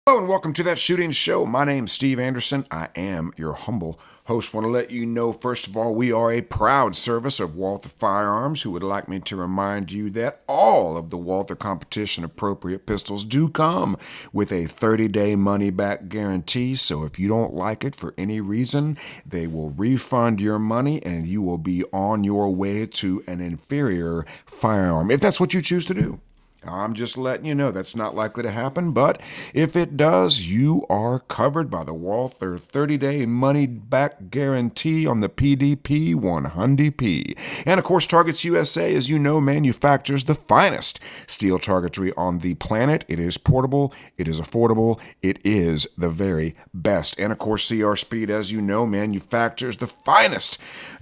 Hello and welcome to That Shooting Show. My name's Steve Anderson. I am your humble host. Want to let you know, first of all, we are a proud service of Walther Firearms, who would like me to remind you that all of the Walther competition appropriate pistols do come with a 30-day money-back guarantee. So if you don't like it for any reason, they will refund your money and you will be on your way to an inferior firearm, if that's what you choose to do. I'm just letting you know that's not likely to happen, but if it does, you are covered by the Walther 30-day money-back guarantee on the PDP 100P. And of course, Targets USA, as you know, manufactures the finest steel targetry on the planet. It is portable, it is affordable, it is the very best. And of course, CR Speed, as you know, manufactures the finest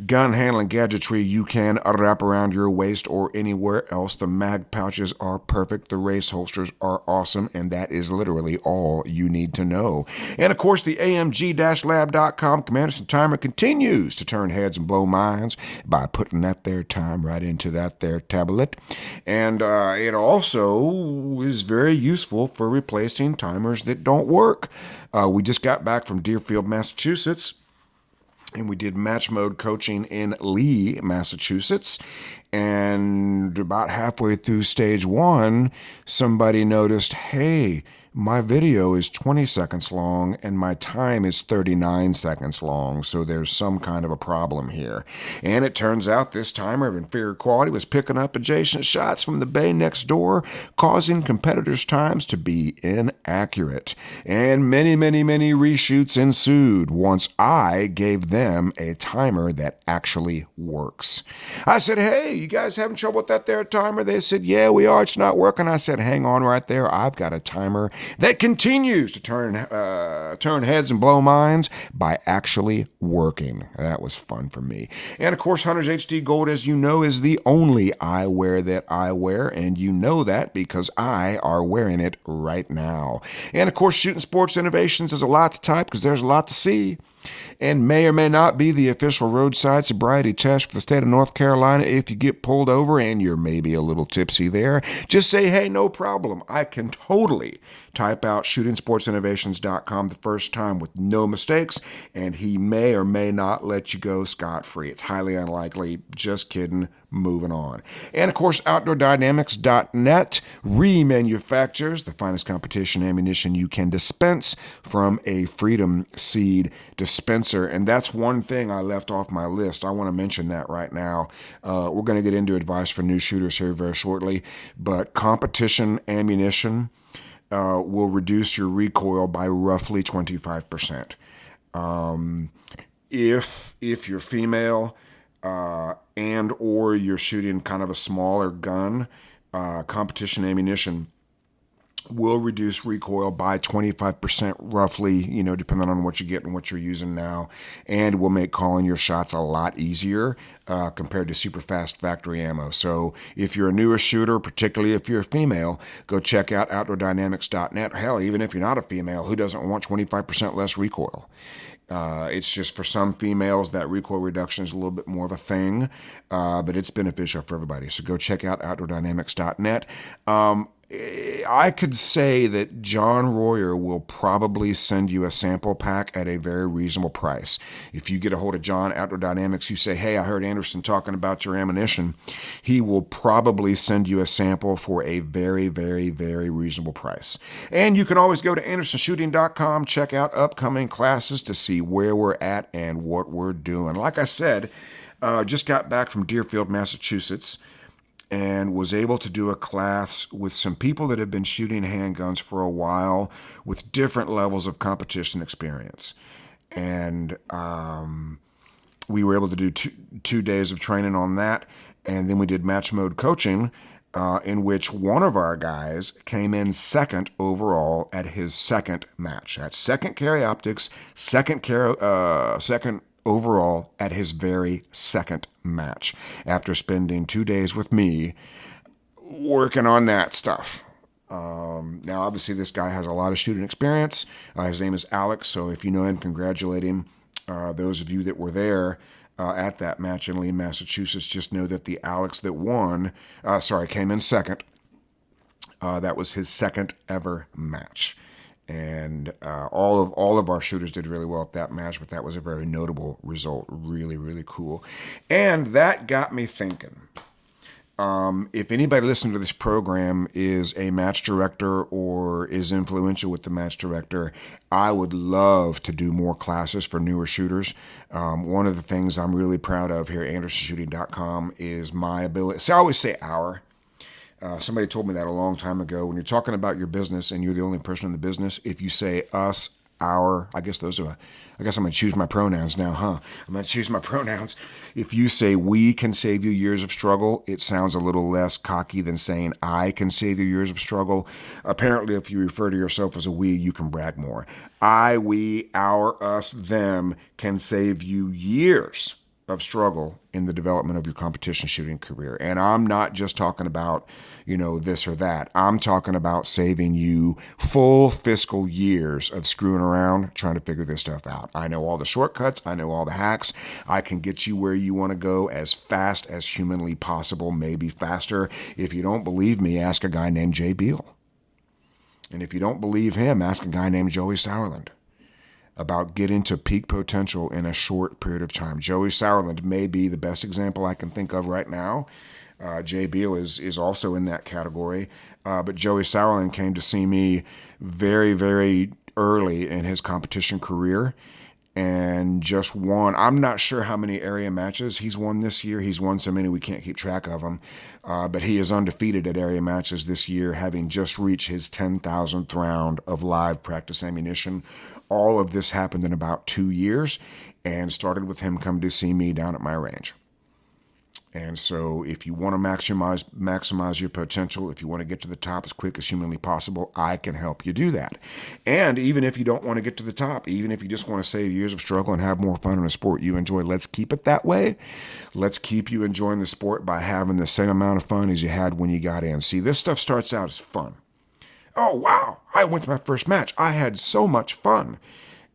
gun handling gadgetry you can wrap around your waist or anywhere else. The mag pouches are perfect. The race holsters are awesome, and that is literally all you need to know. And of course, the AMG-Lab.com Commanderson timer continues to turn heads and blow minds by putting that there time right into that there tablet. And it also is very useful for replacing timers that don't work. We just got back from Deerfield, Massachusetts, and we did match mode coaching in Lee, Massachusetts. And about halfway through stage one, somebody noticed, hey, my video is 20 seconds long and my time is 39 seconds long, so there's some kind of a problem here. And it turns out this timer of inferior quality was picking up adjacent shots from the bay next door, causing competitors' times to be inaccurate. And many reshoots ensued once I gave them a timer that actually works. I said, hey, you guys having trouble with that there timer? They said, yeah, we are. It's not working. I said, hang on right there. I've got a timer that continues to turn heads and blow minds by actually working. That was fun for me. And of course, Hunter's HD Gold, as you know, is the only eyewear that I wear, and you know that because I are wearing it right now. And of course, Shooting Sports Innovations is a lot to type because there's a lot to see, and may or may not be the official roadside sobriety test for the state of North Carolina. If you get pulled over and you're maybe a little tipsy there, just say, hey, no problem. I can totally type out shootingsportsinnovations.com the first time with no mistakes, and he may or may not let you go scot-free. It's highly unlikely. Just kidding. Moving on. And of course, OutdoorDynamics.net remanufactures the finest competition ammunition you can dispense from a Freedom Seed dispenser. And that's one thing I left off my list. I want to mention that right now. We're going to get into advice for new shooters here very shortly, but competition ammunition will reduce your recoil by roughly 25%. If you're female, and or you're shooting kind of a smaller gun, competition ammunition will reduce recoil by 25% roughly, depending on what you get and what you're using now, and will make calling your shots a lot easier compared to super fast factory ammo. So if you're a newer shooter, particularly if you're a female, go check out OutdoorDynamics.net. Hell, even if you're not a female, who doesn't want 25% less recoil? It's just for some females that recoil reduction is a little bit more of a thing, but it's beneficial for everybody. So go check out OutdoorDynamics.net. I could say that John Royer will probably send you a sample pack at a very reasonable price. If you get a hold of John, Outdoor Dynamics, you say, hey, I heard Anderson talking about your ammunition, he will probably send you a sample for a very reasonable price. And you can always go to AndersonShooting.com, check out upcoming classes to see where we're at and what we're doing. Like I said, just got back from Deerfield, Massachusetts, and was able to do a class with some people that have been shooting handguns for a while with different levels of competition experience. And we were able to do two days of training on that. And then we did match mode coaching, in which one of our guys came in second overall at his second match. That's second carry optics, second overall at his very second match after spending 2 days with me working on that stuff. Now, obviously, this guy has a lot of shooting experience. His name is Alex, so if you know him, congratulate him. Those of you that were there at that match in Lee, Massachusetts, just know that the Alex that came in second. That was his second ever match. And and all of our shooters did really well at that match, but that was a very notable result. Really, really cool. And that got me thinking. If anybody listening to this program is a match director or is influential with the match director, I would love to do more classes for newer shooters. One of the things I'm really proud of here at AndersonShooting.com is my ability. See, I always say our. Somebody told me that a long time ago. When you're talking about your business and you're the only person in the business, if you say us, our, I guess I'm going to choose my pronouns now, huh? I'm going to choose my pronouns. If you say we can save you years of struggle, it sounds a little less cocky than saying I can save you years of struggle. Apparently, if you refer to yourself as a we, you can brag more. I, we, our, us, them can save you years of struggle in the development of your competition shooting career. And I'm not just talking about, this or that. I'm talking about saving you full fiscal years of screwing around trying to figure this stuff out. I know all the shortcuts. I know all the hacks. I can get you where you want to go as fast as humanly possible, maybe faster. If you don't believe me, ask a guy named Jay Beal. And if you don't believe him, ask a guy named Joey Sauerland about getting to peak potential in a short period of time. Joey Sauerland may be the best example I can think of right now. Jay Beal is also in that category. But Joey Sauerland came to see me very, very early in his competition career and just won. I'm not sure how many area matches he's won this year. He's won so many we can't keep track of them. But he is undefeated at area matches this year, having just reached his 10,000th round of live practice ammunition. All of this happened in about 2 years and started with him coming to see me down at my range. And so if you want to maximize your potential, if you want to get to the top as quick as humanly possible, I can help you do that. And even if you don't want to get to the top, even if you just want to save years of struggle and have more fun in a sport you enjoy, let's keep it that way. Let's keep you enjoying the sport by having the same amount of fun as you had when you got in. See, this stuff starts out as fun. Oh, wow, I went to my first match. I had so much fun.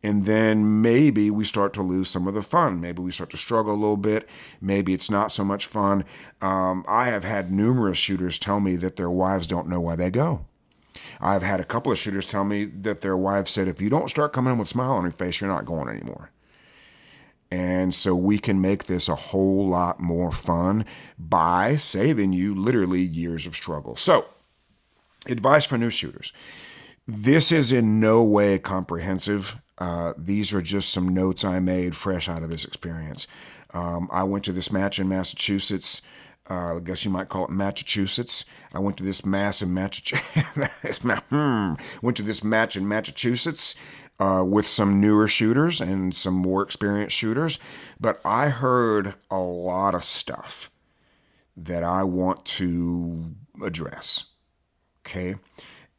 And then maybe we start to lose some of the fun. Maybe we start to struggle a little bit. Maybe it's not so much fun. I have had numerous shooters tell me that their wives don't know why they go. I've had a couple of shooters tell me that their wives said, if you don't start coming in with a smile on your face, you're not going anymore. And so we can make this a whole lot more fun by saving you literally years of struggle. So, advice for new shooters. This is in no way comprehensive. These are just some notes I made fresh out of this experience. I went to this match in Massachusetts. I guess you might call it Massachusetts. I went to this match in Massachusetts. Went to this match in Massachusetts with some newer shooters and some more experienced shooters. But I heard a lot of stuff that I want to address. Okay.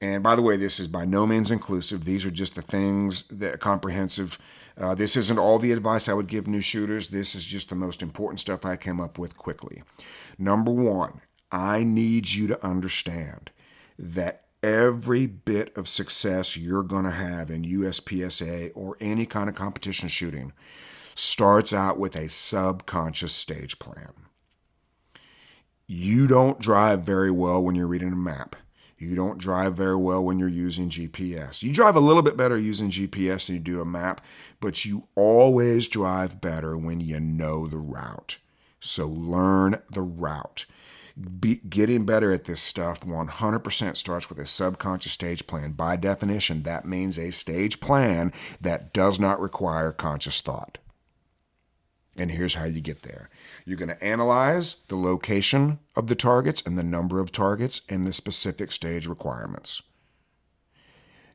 And by the way, this is by no means inclusive. These are just the things that are comprehensive. This isn't all the advice I would give new shooters. This is just the most important stuff I came up with quickly. Number one, I need you to understand that every bit of success you're going to have in USPSA or any kind of competition shooting starts out with a subconscious stage plan. You don't drive very well when you're reading a map. You don't drive very well when you're using GPS. You drive a little bit better using GPS than you do a map, but you always drive better when you know the route. So learn the route. Getting better at this stuff 100% starts with a subconscious stage plan. By definition, that means a stage plan that does not require conscious thought. And here's how you get there. You're going to analyze the location of the targets and the number of targets and the specific stage requirements.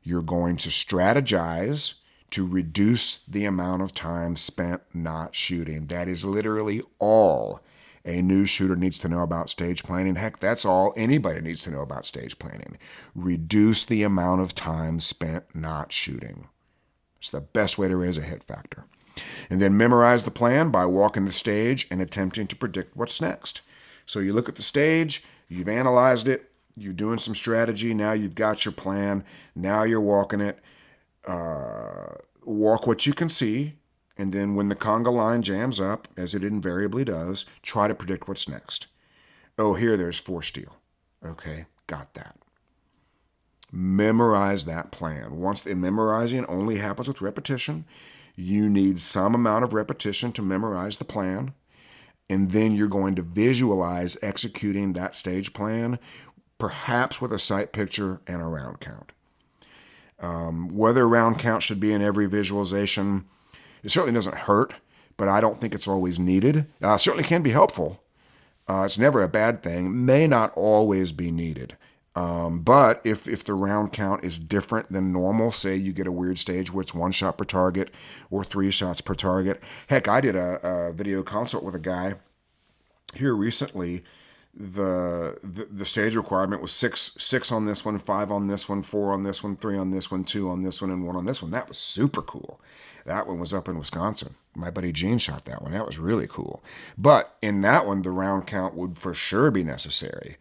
You're going to strategize to reduce the amount of time spent not shooting. That is literally all a new shooter needs to know about stage planning. Heck, that's all anybody needs to know about stage planning. Reduce the amount of time spent not shooting. It's the best way to raise a hit factor. And then memorize the plan by walking the stage and attempting to predict what's next. So you look at the stage, you've analyzed it, you're doing some strategy, now you've got your plan, now you're walking it. Walk what you can see, and then when the conga line jams up, as it invariably does, try to predict what's next. Oh, here there's 4 steel. Okay, got that. Memorize that plan. Memorizing only happens with repetition. You need some amount of repetition to memorize the plan. And then you're going to visualize executing that stage plan, perhaps with a sight picture and a round count. Whether a round count should be in every visualization, it certainly doesn't hurt, but I don't think it's always needed. Certainly can be helpful. It's never a bad thing. May not always be needed. But if the round count is different than normal, say you get a weird stage where it's 1 shot per target or 3 shots per target. Heck, I did a video consult with a guy here recently. The stage requirement was six on this one, 5 on this one, 4 on this one, 3 on this one, 2 on this one, and 1 on this one. That was super cool. That one was up in Wisconsin. My buddy Gene shot that one. That was really cool. But in that one, the round count would for sure be necessary.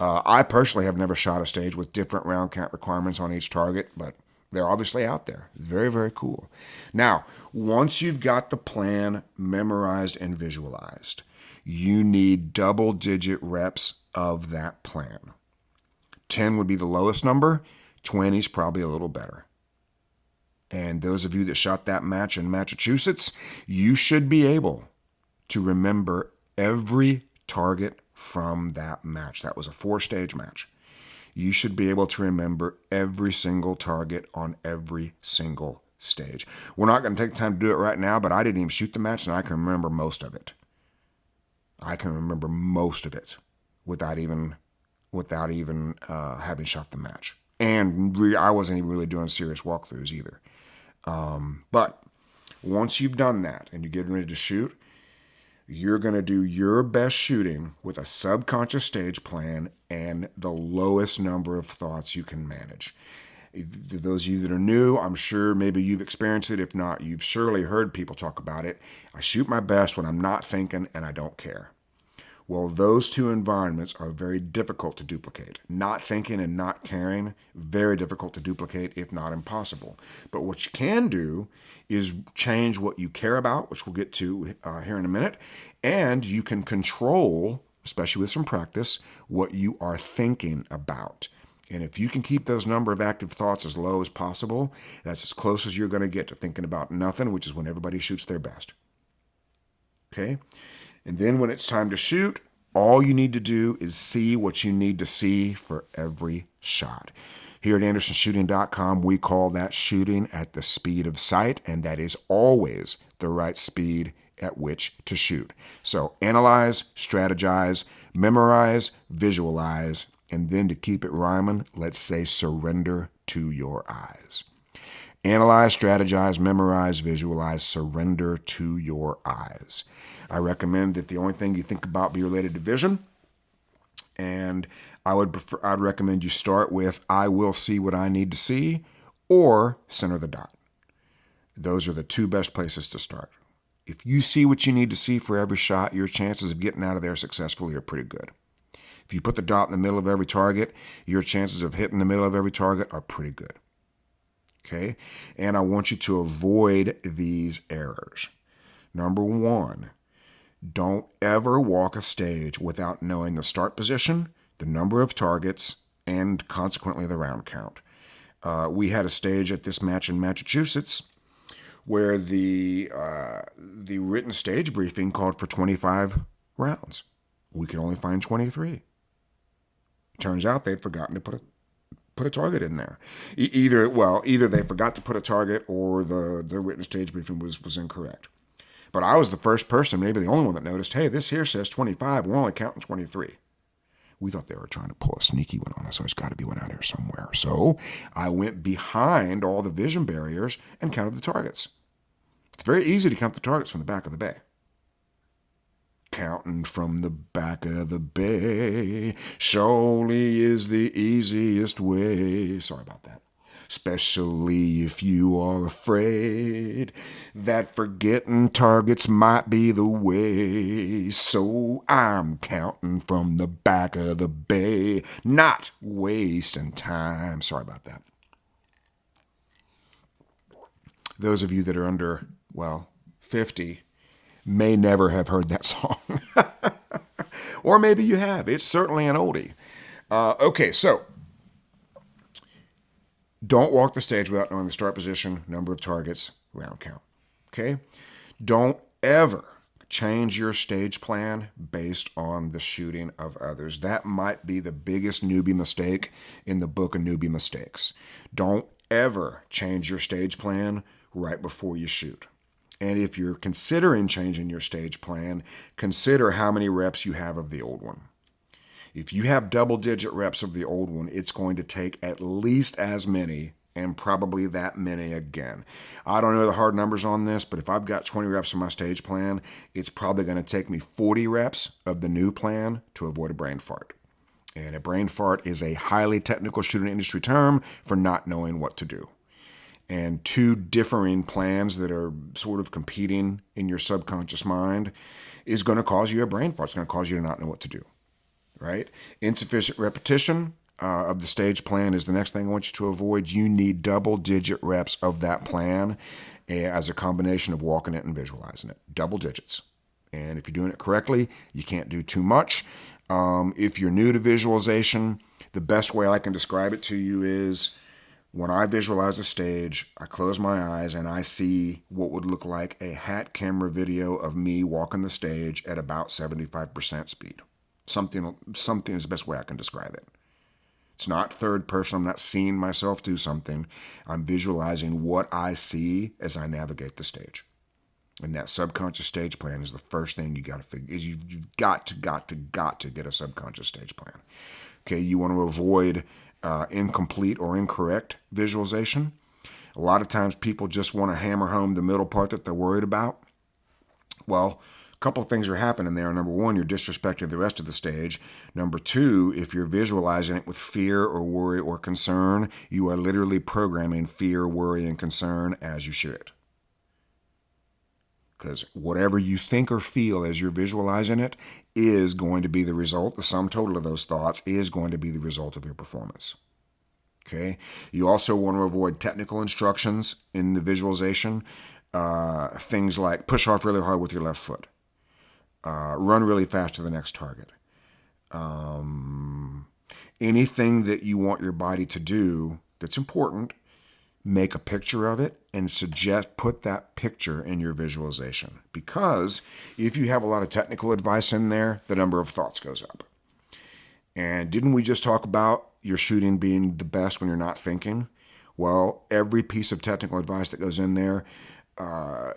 I personally have never shot a stage with different round count requirements on each target, but they're obviously out there. Very, very cool. Now, once you've got the plan memorized and visualized, you need double-digit reps of that plan. 10 would be the lowest number. 20 is probably a little better. And those of you that shot that match in Massachusetts, you should be able to remember every target from that match. That was a 4-stage match. You should be able to remember every single target on every single stage. We're not going to take the time to do it right now, but I didn't even shoot the match, and I can remember most of it. I can remember most of it without even having shot the match. And I wasn't even really doing serious walkthroughs either. But once you've done that and you're getting ready to shoot, you're going to do your best shooting with a subconscious stage plan and the lowest number of thoughts you can manage. Those of you that are new, I'm sure maybe you've experienced it. If not, you've surely heard people talk about it. I shoot my best when I'm not thinking and I don't care. Well, those two environments are very difficult to duplicate. Not thinking and not caring, very difficult to duplicate, if not impossible. But what you can do is change what you care about, which we'll get to here in a minute, and you can control, especially with some practice, what you are thinking about. And if you can keep those number of active thoughts as low as possible, that's as close as you're going to get to thinking about nothing, which is when everybody shoots their best. Okay? And then when it's time to shoot, all you need to do is see what you need to see for every shot. Here at AndersonShooting.com, we call that shooting at the speed of sight, and that is always the right speed at which to shoot. So analyze, strategize, memorize, visualize, and then to keep it rhyming, let's say surrender to your eyes. Analyze, strategize, memorize, visualize, surrender to your eyes. I recommend that the only thing you think about be related to vision. And I'd recommend you start with I will see what I need to see or center the dot. Those are the two best places to start. If you see what you need to see for every shot, your chances of getting out of there successfully are pretty good. If you put the dot in the middle of every target, your chances of hitting the middle of every target are pretty good. Okay? And I want you to avoid these errors. Number 1, don't ever walk a stage without knowing the start position, the number of targets, and consequently the round count. We had a stage at this match in Massachusetts where the written stage briefing called for 25 rounds. We could only find 23. Turns out they'd forgotten to put a target in there. Either they forgot to put a target or the written stage briefing was incorrect. But I was the first person, maybe the only one that noticed, hey, this here says 25. We're only counting 23. We thought they were trying to pull a sneaky one on us, so there's got to be one out here somewhere. So I went behind all the vision barriers and counted the targets. It's very easy to count the targets from the back of the bay. Counting from the back of the bay surely is the easiest way. Sorry about that. Especially if you are afraid that forgetting targets might be the way. So I'm counting from the back of the bay, not wasting time. Sorry about that. Those of you that are under, 50 may never have heard that song. Or maybe you have. It's certainly an oldie. Okay, so Don't walk the stage without knowing the start position, number of targets, round count. Okay? Don't ever change your stage plan based on the shooting of others. That might be the biggest newbie mistake in the book of newbie mistakes. Don't ever change your stage plan right before you shoot. And if you're considering changing your stage plan, consider how many reps you have of the old one. If you have double-digit reps of the old one, it's going to take at least as many and probably that many again. I don't know the hard numbers on this, but if I've got 20 reps in my stage plan, it's probably going to take me 40 reps of the new plan to avoid a brain fart. And a brain fart is a highly technical shooting industry term for not knowing what to do. And two differing plans that are sort of competing in your subconscious mind is going to cause you a brain fart. It's going to cause you to not know what to do, right? Insufficient repetition of the stage plan is the next thing I want you to avoid. You need double-digit reps of that plan as a combination of walking it and visualizing it. Double digits. And if you're doing it correctly, you can't do too much. If you're new to visualization, the best way I can describe it to you is when I visualize a stage, I close my eyes and I see what would look like a hat camera video of me walking the stage at about 75% speed. Something is the best way I can describe it. It's not third person. I'm not seeing myself do something. I'm visualizing what I see as I navigate the stage. And that subconscious stage plan is the first thing you got to figure. Is you've got to get a subconscious stage plan. Okay, you want to avoid incomplete or incorrect visualization. A lot of times people just want to hammer home the middle part that they're worried about. Well, a couple of things are happening there. Number one, you're disrespecting the rest of the stage. Number two, if you're visualizing it with fear or worry or concern, you are literally programming fear, worry, and concern as you shoot it. Because whatever you think or feel as you're visualizing it is going to be the result. The sum total of those thoughts is going to be the result of your performance. Okay. You also want to avoid technical instructions in the visualization. Things like push off really hard with your left foot. Run really fast to the next target. Anything that you want your body to do that's important, make a picture of it and put that picture in your visualization. Because if you have a lot of technical advice in there, the number of thoughts goes up. And didn't we just talk about your shooting being the best when you're not thinking? Well, every piece of technical advice that goes in there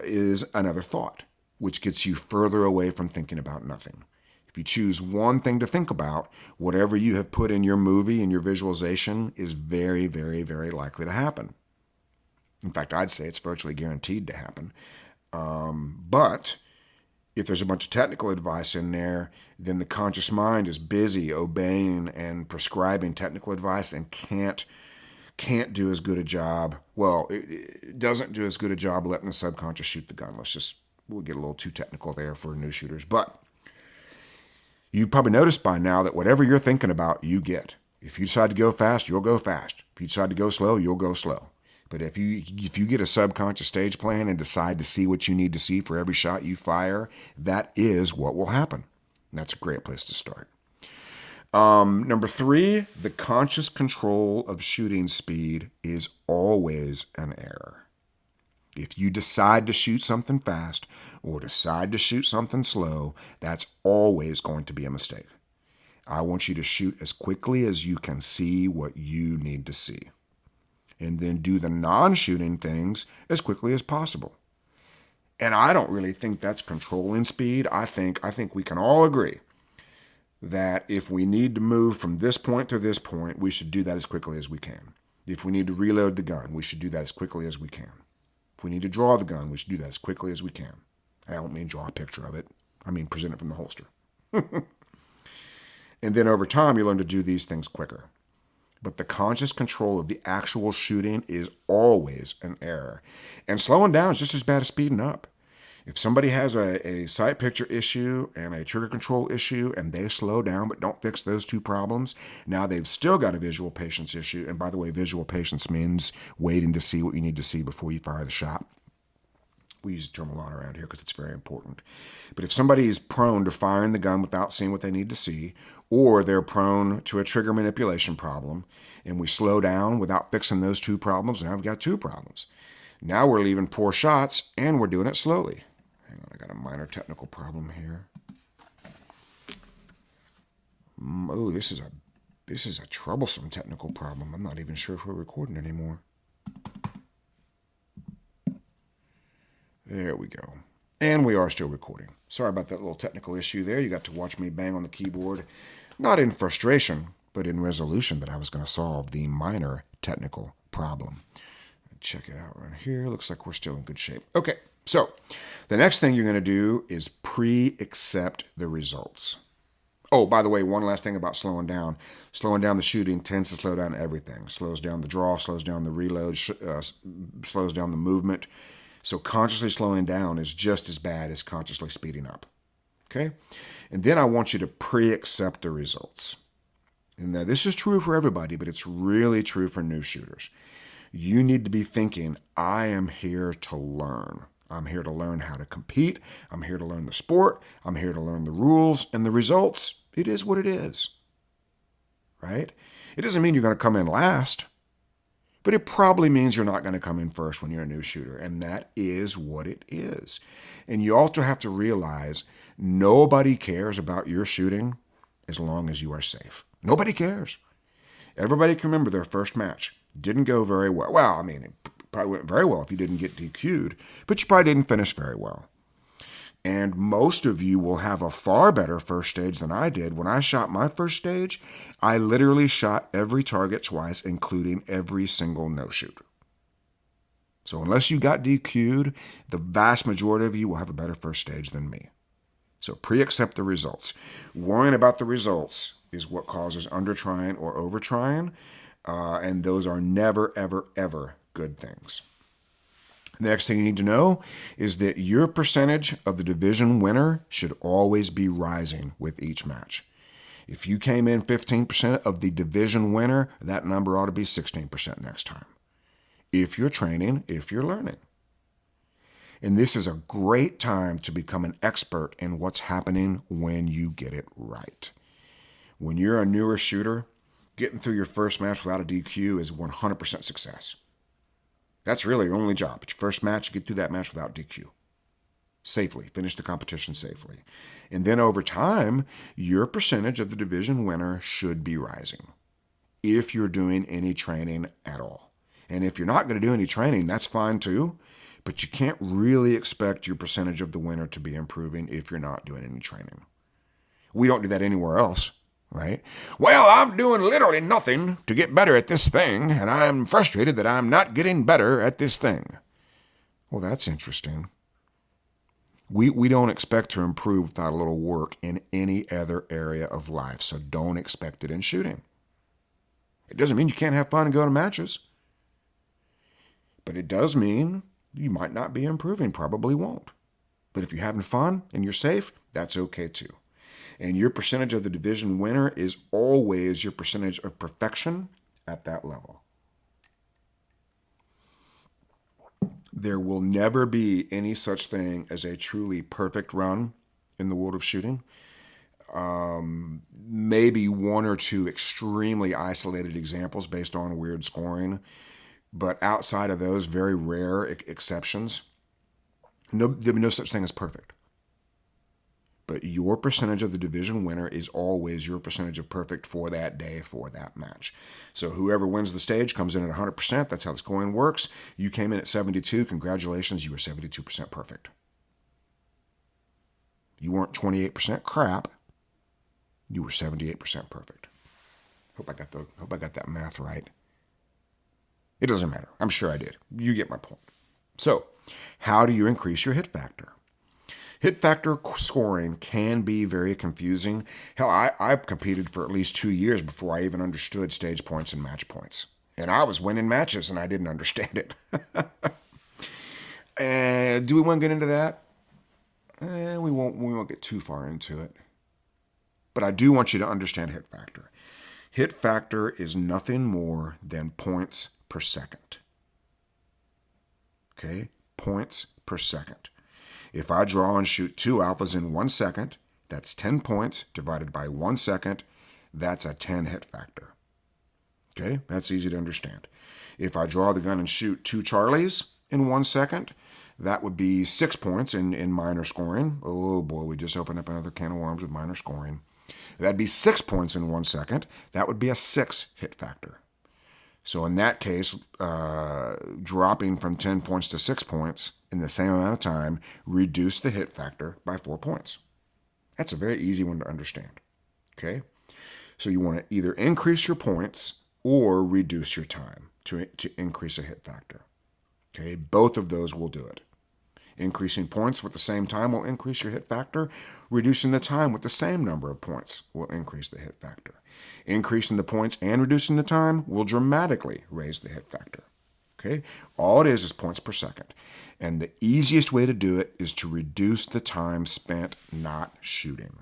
is another thought, which gets you further away from thinking about nothing. If you choose one thing to think about, whatever you have put in your movie and your visualization is very, very, very likely to happen. In fact, I'd say it's virtually guaranteed to happen. But if there's a bunch of technical advice in there, then the conscious mind is busy obeying and prescribing technical advice and can't do as good a job. Well, it doesn't do as good a job letting the subconscious shoot the gun. We'll get a little too technical there for new shooters. But you've probably noticed by now that whatever you're thinking about, you get. If you decide to go fast, you'll go fast. If you decide to go slow, you'll go slow. But if you get a subconscious stage plan and decide to see what you need to see for every shot you fire, that is what will happen. And that's a great place to start. Number 3, the conscious control of shooting speed is always an error. If you decide to shoot something fast or decide to shoot something slow, that's always going to be a mistake. I want you to shoot as quickly as you can see what you need to see. And then do the non-shooting things as quickly as possible. And I don't really think that's controlling speed. I think we can all agree that if we need to move from this point to this point, we should do that as quickly as we can. If we need to reload the gun, we should do that as quickly as we can. If we need to draw the gun, we should do that as quickly as we can. I don't mean draw a picture of it. I mean present it from the holster. And then over time, you learn to do these things quicker. But the conscious control of the actual shooting is always an error. And slowing down is just as bad as speeding up. If somebody has a sight picture issue and a trigger control issue and they slow down but don't fix those two problems, now they've still got a visual patience issue. And by the way, visual patience means waiting to see what you need to see before you fire the shot. We use the term a lot around here because it's very important. But if somebody is prone to firing the gun without seeing what they need to see, or they're prone to a trigger manipulation problem, and we slow down without fixing those two problems, now we've got two problems. Now we're leaving poor shots, and we're doing it slowly. Hang on, I got a minor technical problem here. Oh, this is a troublesome technical problem. I'm not even sure if we're recording anymore. There we go. And we are still recording. Sorry about that little technical issue there. You got to watch me bang on the keyboard, not in frustration, but in resolution that I was going to solve the minor technical problem. Check it out right here. Looks like we're still in good shape. Okay, so the next thing you're going to do is pre-accept the results. Oh, by the way, one last thing about slowing down. Slowing down the shooting tends to slow down everything. Slows down the draw, slows down the reload, slows down the movement. So consciously slowing down is just as bad as consciously speeding up. Okay? And then I want you to pre-accept the results. And now this is true for everybody, but it's really true for new shooters. You need to be thinking, I am here to learn. I'm here to learn how to compete. I'm here to learn the sport. I'm here to learn the rules and the results. It is what it is. Right? It doesn't mean you're going to come in last, but it probably means you're not going to come in first when you're a new shooter. And that is what it is. And you also have to realize nobody cares about your shooting as long as you are safe. Nobody cares. Everybody can remember their first match. Didn't go very well. Well, I mean, it probably went very well if you didn't get DQ'd, but you probably didn't finish very well. And most of you will have a far better first stage than I did. When I shot my first stage, I literally shot every target twice, including every single no-shoot. So unless you got DQ'd, the vast majority of you will have a better first stage than me. So pre-accept the results. Worrying about the results is what causes under-trying or over-trying, and those are never, ever, ever good things. The next thing you need to know is that your percentage of the division winner should always be rising with each match. If you came in 15% of the division winner, that number ought to be 16% next time. If you're training, if you're learning. And this is a great time to become an expert in what's happening when you get it right. When you're a newer shooter, getting through your first match without a DQ is 100% success. That's really your only job. It's your first match, get through that match without DQ. Safely, finish the competition safely. And then over time, your percentage of the division winner should be rising if you're doing any training at all. And if you're not going to do any training, that's fine too, but you can't really expect your percentage of the winner to be improving if you're not doing any training. We don't do that anywhere else. Right? Well, I'm doing literally nothing to get better at this thing, and I'm frustrated that I'm not getting better at this thing. Well, that's interesting. We don't expect to improve without a little work in any other area of life, so don't expect it in shooting. It doesn't mean you can't have fun and go to matches, but it does mean you might not be improving, probably won't. But if you're having fun and you're safe, that's okay too. And your percentage of the division winner is always your percentage of perfection at that level. There will never be any such thing as a truly perfect run in the world of shooting. Maybe one or two extremely isolated examples based on weird scoring. But outside of those very rare exceptions, there'll be no such thing as perfect. But your percentage of the division winner is always your percentage of perfect for that day, for that match. So whoever wins the stage comes in at 100%. That's how the scoring works. You came in at 72. Congratulations, you were 72% perfect. You weren't 28% crap. You were 78% perfect. Hope I got that math right. It doesn't matter. I'm sure I did. You get my point. So, how do you increase your hit factor? Hit factor scoring can be very confusing. Hell, I competed for at least 2 years before I even understood stage points and match points. And I was winning matches and I didn't understand it. And do we want to get into that? We won't get too far into it. But I do want you to understand hit factor. Hit factor is nothing more than points per second. Okay? points per second. If I draw and shoot 2 alphas in 1 second, that's 10 points divided by 1 second. That's a 10 hit factor. Okay, that's easy to understand. If I draw the gun and shoot 2 Charlies in 1 second, that would be 6 points in minor scoring. Oh boy, we just opened up another can of worms with minor scoring. That'd be 6 points in 1 second. That would be a 6 hit factor. So in that case, dropping from 10 points to 6 points in the same amount of time reduced the hit factor by 4 points. That's a very easy one to understand. Okay? So you want to either increase your points or reduce your time to increase a hit factor. Okay? Both of those will do it. Increasing points with the same time will increase your hit factor. Reducing the time with the same number of points will increase the hit factor. Increasing the points and reducing the time will dramatically raise the hit factor. Okay? All it is points per second. And the easiest way to do it is to reduce the time spent not shooting.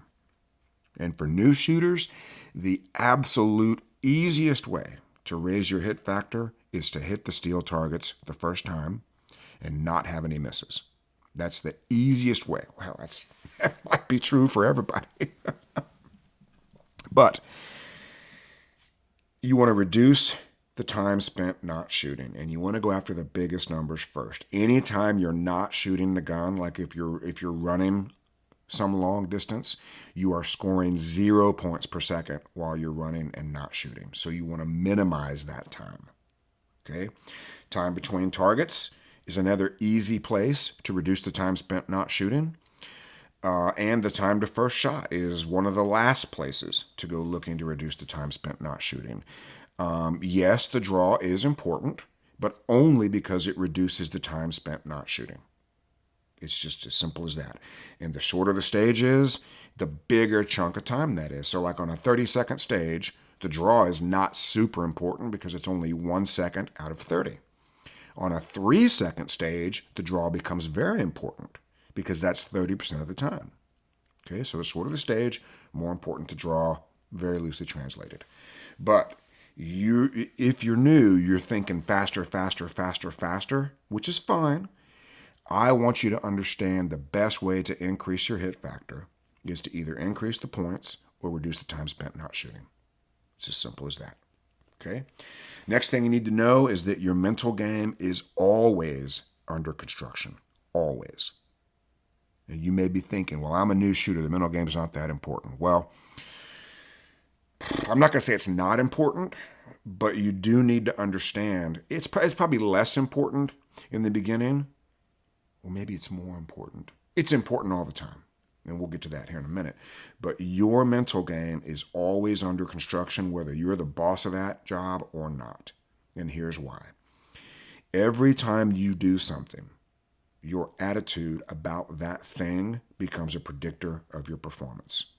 And for new shooters, the absolute easiest way to raise your hit factor is to hit the steel targets the first time and not have any misses. That's the easiest way. Well, that might be true for everybody. But you want to reduce the time spent not shooting, and you want to go after the biggest numbers first. Anytime you're not shooting the gun, like if you're running some long distance, you are scoring 0 points per second while you're running and not shooting. So you want to minimize that time. Okay? Time between targets is another easy place to reduce the time spent not shooting. And the time to first shot is one of the last places to go looking to reduce the time spent not shooting. Yes, the draw is important, but only because it reduces the time spent not shooting. It's just as simple as that. And the shorter the stage is, the bigger chunk of time that is. So like on a 30-second stage, the draw is not super important because it's only 1 second out of 30. On a 3-second stage, the draw becomes very important because that's 30% of the time. Okay, so the shorter the stage, more important to draw, very loosely translated. But if you're new, you're thinking faster, faster, faster, faster, which is fine. I want you to understand the best way to increase your hit factor is to either increase the points or reduce the time spent not shooting. It's as simple as that. Okay? Next thing you need to know is that your mental game is always under construction. Always. And you may be thinking, well, I'm a new shooter. The mental game is not that important. Well, I'm not going to say it's not important, but you do need to understand it's probably less important in the beginning. Or maybe it's more important. It's important all the time. And we'll get to that here in a minute. But your mental game is always under construction, whether you're the boss of that job or not. And here's why. Every time you do something, your attitude about that thing becomes a predictor of your performance.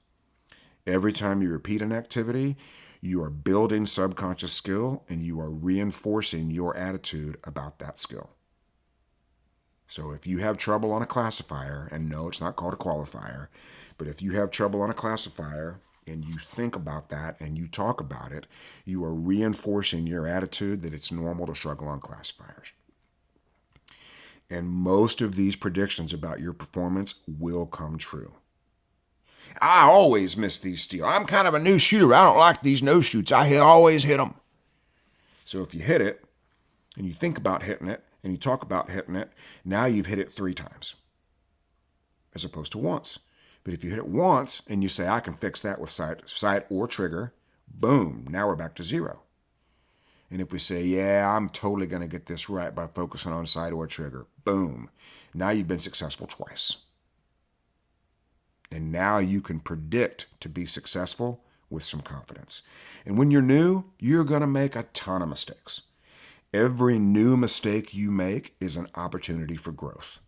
Every time you repeat an activity, you are building subconscious skill and you are reinforcing your attitude about that skill. So if you have trouble on a classifier, and no, it's not called a qualifier, but if you have trouble on a classifier and you think about that and you talk about it, you are reinforcing your attitude that it's normal to struggle on classifiers. And most of these predictions about your performance will come true. I always miss these steel. I'm kind of a new shooter. I don't like these no shoots. I always hit them. So if you hit it and you think about hitting it, and you talk about hitting it, now you've hit it 3 times as opposed to once. But if you hit it once and you say, I can fix that with sight or trigger, boom, now we're back to 0. And if we say, yeah, I'm totally going to get this right by focusing on sight or trigger, boom, now you've been successful twice. And now you can predict to be successful with some confidence. And when you're new, you're going to make a ton of mistakes. Every new mistake you make is an opportunity for growth.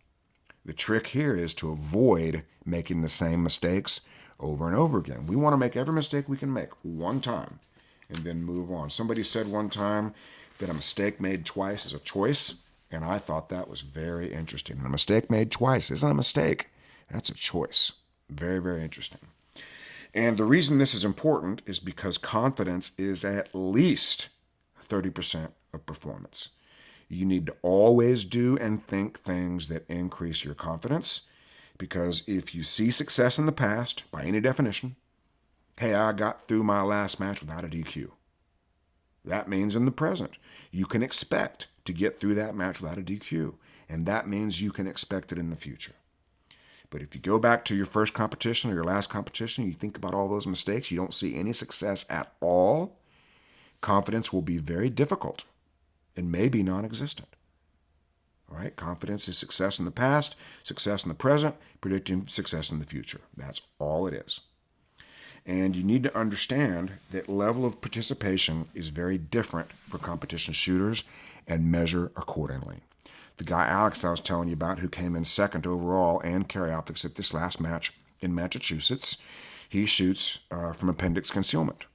The trick here is to avoid making the same mistakes over and over again. We want to make every mistake we can make one time and then move on. Somebody said one time that a mistake made twice is a choice, and I thought that was very interesting. A mistake made twice isn't a mistake. That's a choice. Very, very interesting. And the reason this is important is because confidence is at least 30% of performance. You need to always do and think things that increase your confidence, because if you see success in the past, by any definition, hey, I got through my last match without a DQ. That means in the present, you can expect to get through that match without a DQ, and that means you can expect it in the future. But if you go back to your first competition or your last competition, you think about all those mistakes, you don't see any success at all, confidence will be very difficult and may be non-existent. All right? Confidence is success in the past, success in the present, predicting success in the future. That's all it is. And you need to understand that level of participation is very different for competition shooters and measure accordingly. The guy Alex I was telling you about, who came in second overall and carry optics at this last match in Massachusetts, he shoots from appendix concealment.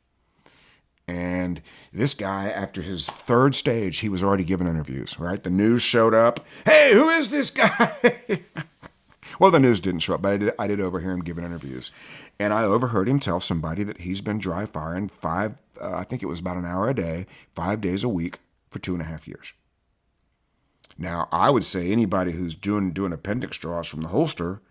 And this guy, after his third stage, he was already giving interviews, right? The news showed up. Hey, who is this guy? Well, the news didn't show up, but I did overhear him giving interviews. And I overheard him tell somebody that he's been dry firing I think it was about an hour a day, 5 days a week for 2.5 years. Now, I would say anybody who's doing appendix draws from the holster,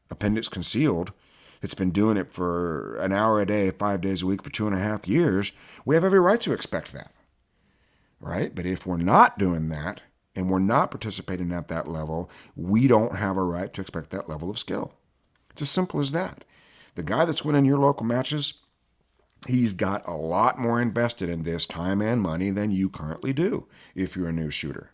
appendix concealed, that's been doing it for an hour a day, 5 days a week for 2.5 years, we have every right to expect that, right? But if we're not doing that and we're not participating at that level, we don't have a right to expect that level of skill. It's as simple as that. The guy that's winning your local matches, he's got a lot more invested in this time and money than you currently do if you're a new shooter.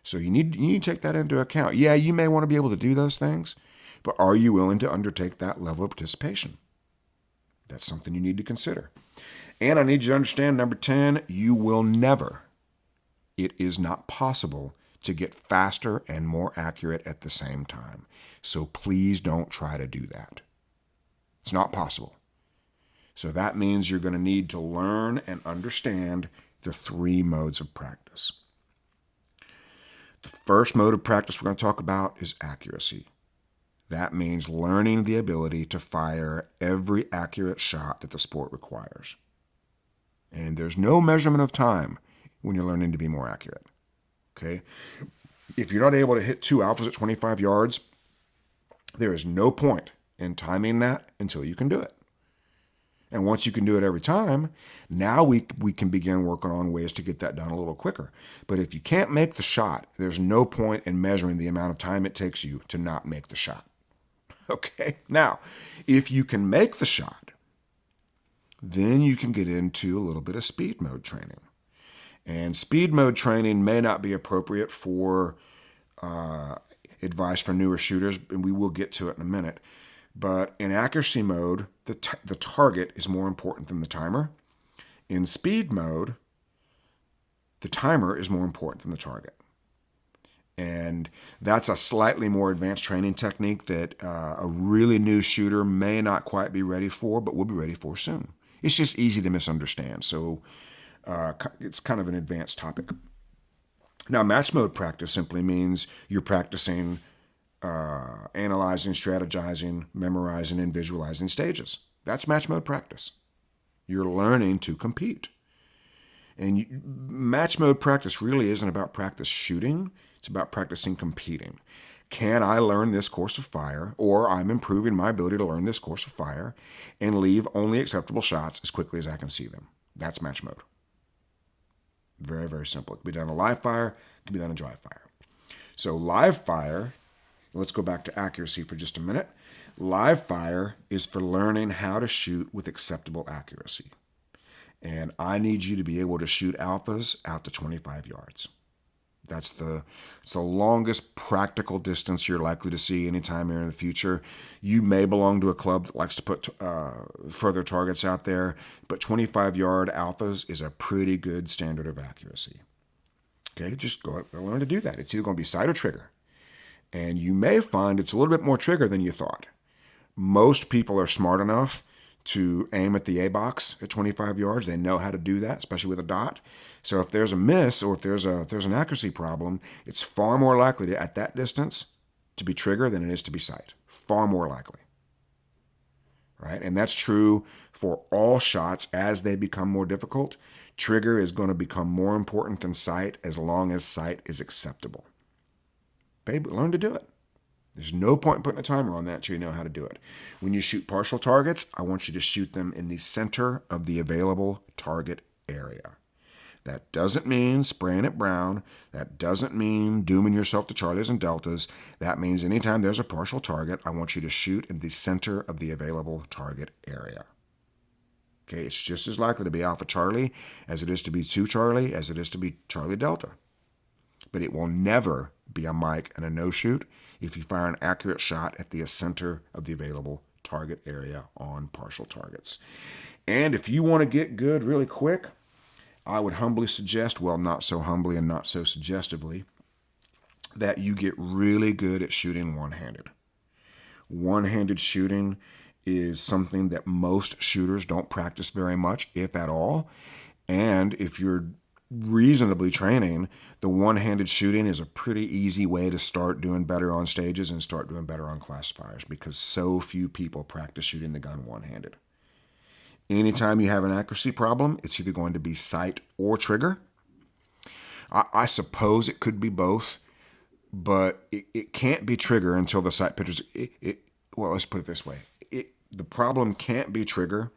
So you need to take that into account. Yeah, you may want to be able to do those things, but are you willing to undertake that level of participation? That's something you need to consider. And I need you to understand, number 10, you will never, it is not possible to get faster and more accurate at the same time. So please don't try to do that. It's not possible. So that means you're going to need to learn and understand the 3 modes of practice. The first mode of practice we're going to talk about is accuracy. That means learning the ability to fire every accurate shot that the sport requires. And there's no measurement of time when you're learning to be more accurate. Okay? If you're not able to hit 2 alphas at 25 yards, there is no point in timing that until you can do it. And once you can do it every time, now we can begin working on ways to get that done a little quicker. But if you can't make the shot, there's no point in measuring the amount of time it takes you to not make the shot. Okay? Now, if you can make the shot, then you can get into a little bit of speed mode training. And speed mode training may not be appropriate for advice for newer shooters, and we will get to it in a minute. But in accuracy mode, the target is more important than the timer. In speed mode, the timer is more important than the target. And that's a slightly more advanced training technique that a really new shooter may not quite be ready for, but will be ready for soon. It's just easy to misunderstand. So it's kind of an advanced topic. Now, match mode practice simply means you're practicing analyzing, strategizing, memorizing, and visualizing stages. That's match mode practice. You're learning to compete. And match mode practice really isn't about practice shooting. It's about practicing competing. Can I learn this course of fire, or I'm improving my ability to learn this course of fire and leave only acceptable shots as quickly as I can see them? That's match mode. Very, very simple. It can be done in live fire. It can be done in dry fire. So live fire, let's go back to accuracy for just a minute. Live fire is for learning how to shoot with acceptable accuracy. And I need you to be able to shoot alphas out to 25 yards. It's the longest practical distance you're likely to see anytime here in the future. You may belong to a club that likes to put further targets out there, but 25-yard alphas is a pretty good standard of accuracy. Okay, just go learn to do that. It's either going to be sight or trigger. And you may find it's a little bit more trigger than you thought. Most people are smart enough to aim at the A box at 25 yards. They know how to do that, especially with a dot. So if there's a miss or if there's an accuracy problem, it's far more likely at that distance to be trigger than it is to be sight. Far more likely. right? And that's true for all shots as they become more difficult. Trigger is going to become more important than sight as long as sight is acceptable. Baby, learn to do it. There's no point in putting a timer on that until you know how to do it. When you shoot partial targets, I want you to shoot them in the center of the available target area. That doesn't mean spraying it brown. That doesn't mean dooming yourself to Charlies and Deltas. That means anytime there's a partial target, I want you to shoot in the center of the available target area. Okay, it's just as likely to be Alpha Charlie as it is to be 2 Charlie as it is to be Charlie Delta. But it will never be a Mike and a no-shoot if you fire an accurate shot at the center of the available target area on partial targets. And if you want to get good really quick, I would humbly suggest, well, not so humbly and not so suggestively, that you get really good at shooting one-handed. One-handed shooting is something that most shooters don't practice very much, if at all. And if you're reasonably training, the one-handed shooting is a pretty easy way to start doing better on stages and start doing better on classifiers because so few people practice shooting the gun one-handed. Anytime you have an accuracy problem, it's either going to be sight or trigger. I suppose it could be both, but it can't be trigger until the sight pictures. Well, let's put it this way. The problem can't be trigger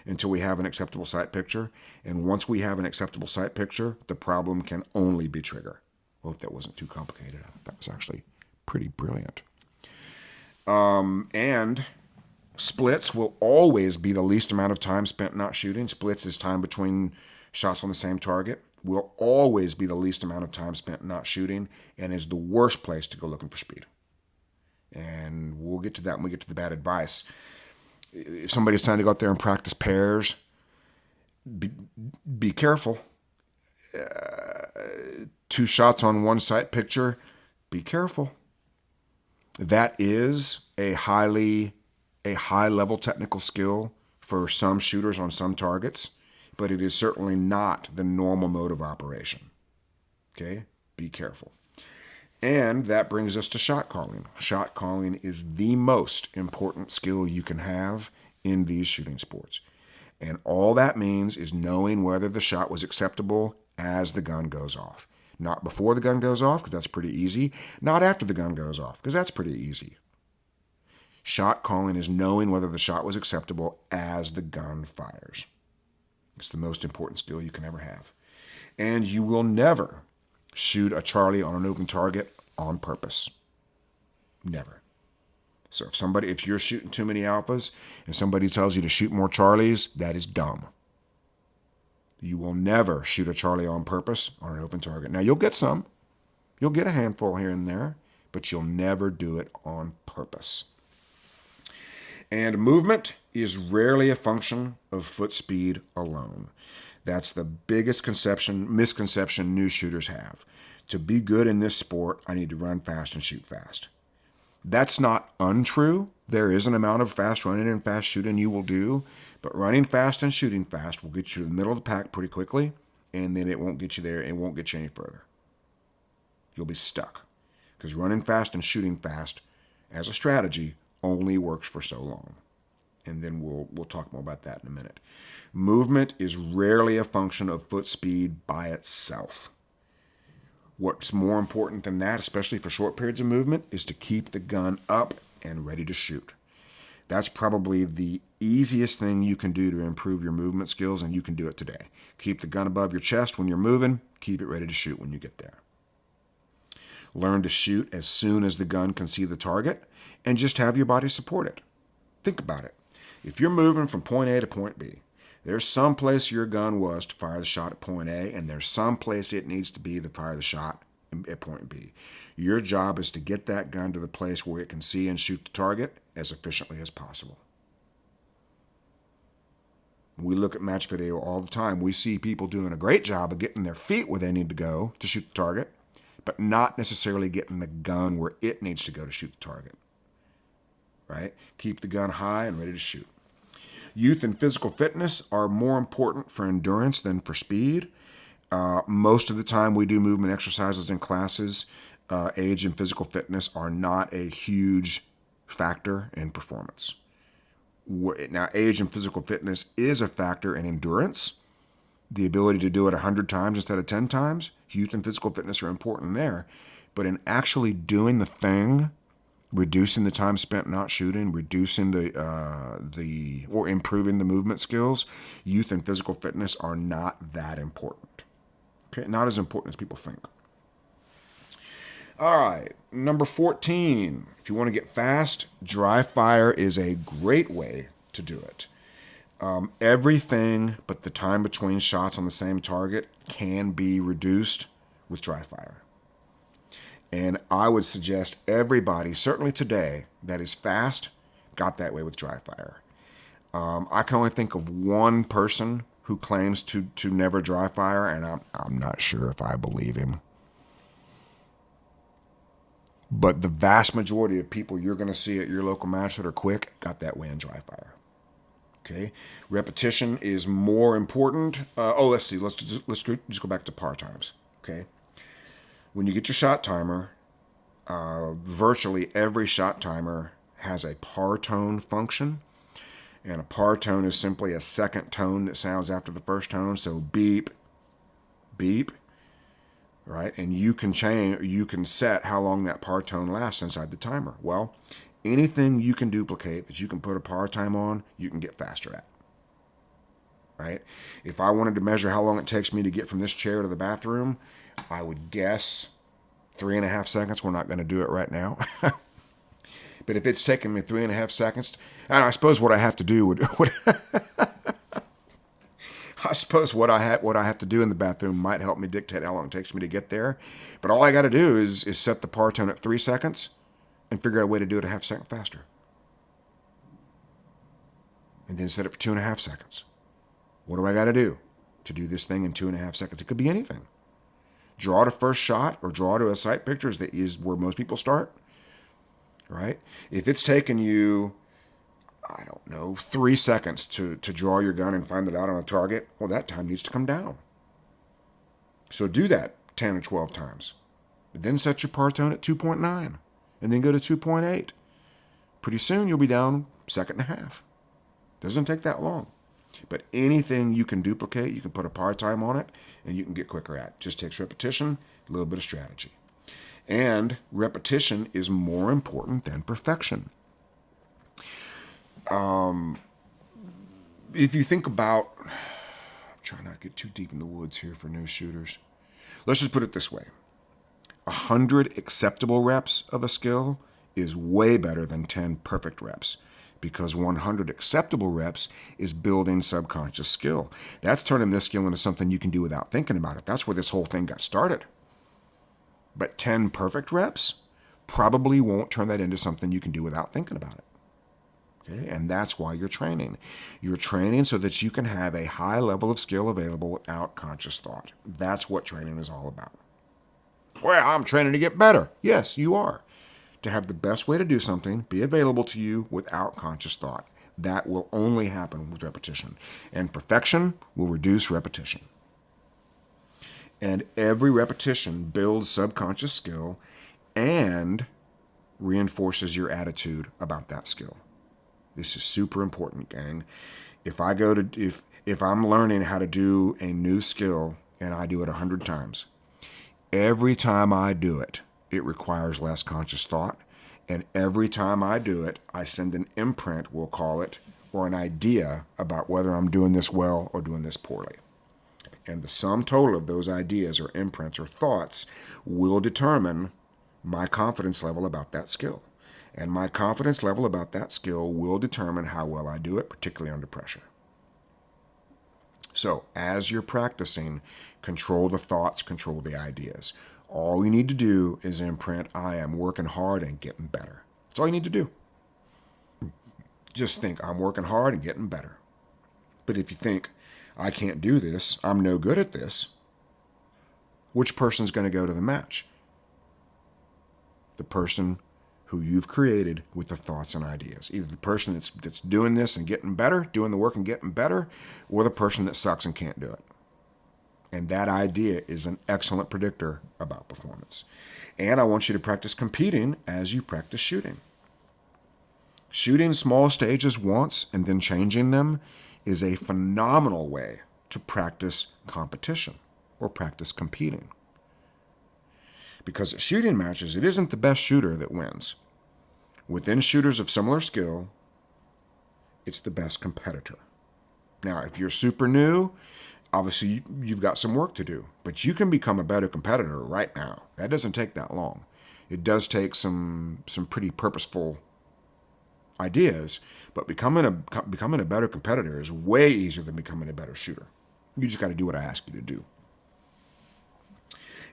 until we have an acceptable sight picture. And once we have an acceptable sight picture, the problem can only be trigger. I hope that wasn't too complicated. I thought that was actually pretty brilliant. And splits will always be the least amount of time spent not shooting. Splits is time between shots on the same target. Will always be the least amount of time spent not shooting and is the worst place to go looking for speed. And we'll get to that when we get to the bad advice. If somebody's trying to go out there and practice pairs, be careful. 2 shots on one sight picture, be careful. That is a high level technical skill for some shooters on some targets, but it is certainly not the normal mode of operation. Okay? Be careful. And that brings us to shot calling. Shot calling is the most important skill you can have in these shooting sports. And all that means is knowing whether the shot was acceptable as the gun goes off. Not before the gun goes off, because that's pretty easy. Not after the gun goes off, because that's pretty easy. Shot calling is knowing whether the shot was acceptable as the gun fires. It's the most important skill you can ever have. And you will never shoot a Charlie on an open target on purpose. Never. So if you're shooting too many alphas and somebody tells you to shoot more Charlies, that is dumb. You will never shoot a Charlie on purpose on an open target. Now, you'll get some. You'll get a handful here and there, but you'll never do it on purpose. And movement is rarely a function of foot speed alone. That's the biggest misconception new shooters have. To be good in this sport, I need to run fast and shoot fast. That's not untrue. There is an amount of fast running and fast shooting you will do, but running fast and shooting fast will get you to the middle of the pack pretty quickly, and then it won't get you there. It won't get you any further. You'll be stuck because running fast and shooting fast as a strategy only works for so long. And then we'll talk more about that in a minute. Movement is rarely a function of foot speed by itself. What's more important than that, especially for short periods of movement, is to keep the gun up and ready to shoot. That's probably the easiest thing you can do to improve your movement skills, and you can do it today. Keep the gun above your chest when you're moving. Keep it ready to shoot when you get there. Learn to shoot as soon as the gun can see the target, and just have your body support it. Think about it. If you're moving from point A to point B, there's some place your gun was to fire the shot at point A, and there's some place it needs to be to fire the shot at point B. Your job is to get that gun to the place where it can see and shoot the target as efficiently as possible. We look at match video all the time. We see people doing a great job of getting their feet where they need to go to shoot the target, but not necessarily getting the gun where it needs to go to shoot the target. Right? Keep the gun high and ready to shoot. Youth and physical fitness are more important for endurance than for speed. Most of the time we do movement exercises in classes. Age and physical fitness are not a huge factor in performance. Now, age and physical fitness is a factor in endurance. The ability to do it 100 times instead of 10 times, youth and physical fitness are important there. But in actually doing the thing, reducing the time spent not shooting, reducing or improving the movement skills, youth and physical fitness are not that important. Okay, not as important as people think. All right, number 14. If you want to get fast, dry fire is a great way to do it. Everything but the time between shots on the same target can be reduced with dry fire. And I would suggest everybody, certainly today, that is fast, got that way with dry fire. I can only think of one person who claims to never dry fire, and I'm not sure if I believe him. But the vast majority of people you're going to see at your local match that are quick got that way in dry fire. Okay, repetition is more important. Let's see. Let's just go back to par times. Okay, when you get your shot timer, virtually every shot timer has a par tone function, and a par tone is simply a second tone that sounds after the first tone. So beep, beep. Right, and you can set how long that par tone lasts inside the timer. Well, anything you can duplicate that you can put a par time on, you can get faster at. Right? If I wanted to measure how long it takes me to get from this chair to the bathroom, I would guess 3.5 seconds. We're not going to do it right now. But if it's taking me 3.5 seconds, and I suppose what I have to do would I suppose what I have to do in the bathroom might help me dictate how long it takes me to get there. But all I got to do is set the par tone at 3 seconds and figure out a way to do it a half second faster. And then set it for 2.5 seconds. What do I got to do this thing in 2.5 seconds? It could be anything. Draw to first shot or draw to a sight picture is where most people start. Right? If it's taking you, 3 seconds to draw your gun and find it out on a target, well, that time needs to come down. So do that 10 or 12 times. But then set your par tone at 2.9 and then go to 2.8. Pretty soon you'll be down 1.5 seconds. Doesn't take that long. But anything you can duplicate, you can put a par time on it and you can get quicker at. It just takes repetition, a little bit of strategy. And repetition is more important than perfection. If you think about, I'm trying not to get too deep in the woods here for new shooters. Let's just put it this way. 100 acceptable reps of a skill is way better than 10 perfect reps, because 100 acceptable reps is building subconscious skill. That's turning this skill into something you can do without thinking about it. That's where this whole thing got started. But 10 perfect reps probably won't turn that into something you can do without thinking about it. Okay? And that's why you're training. You're training so that you can have a high level of skill available without conscious thought. That's what training is all about. Well, I'm training to get better. Yes, you are. To have the best way to do something be available to you without conscious thought. That will only happen with repetition. And perfection will reduce repetition. And every repetition builds subconscious skill and reinforces your attitude about that skill. This is super important, gang. If I'm learning how to do a new skill and I do it 100 times, every time I do it, it requires less conscious thought. And every time I do it, I send an imprint, we'll call it, or an idea about whether I'm doing this well or doing this poorly. And the sum total of those ideas or imprints or thoughts will determine my confidence level about that skill. And my confidence level about that skill will determine how well I do it, particularly under pressure. So as you're practicing, control the thoughts, control the ideas. All you need to do is imprint, I am working hard and getting better. That's all you need to do. Just think, I'm working hard and getting better. But if you think, I can't do this, I'm no good at this, which person's going to go to the match? The person who you've created with the thoughts and ideas. Either the person that's doing this and getting better, doing the work and getting better, or the person that sucks and can't do it. And that idea is an excellent predictor about performance. And I want you to practice competing as you practice shooting. Shooting small stages once and then changing them is a phenomenal way to practice competition or practice competing. Because at shooting matches, it isn't the best shooter that wins. Within shooters of similar skill, it's the best competitor. Now, if you're super new, obviously you've got some work to do, but you can become a better competitor right now. That doesn't take that long. It does take some pretty purposeful ideas, but becoming a better competitor is way easier than becoming a better shooter. You just got to do what I ask you to do.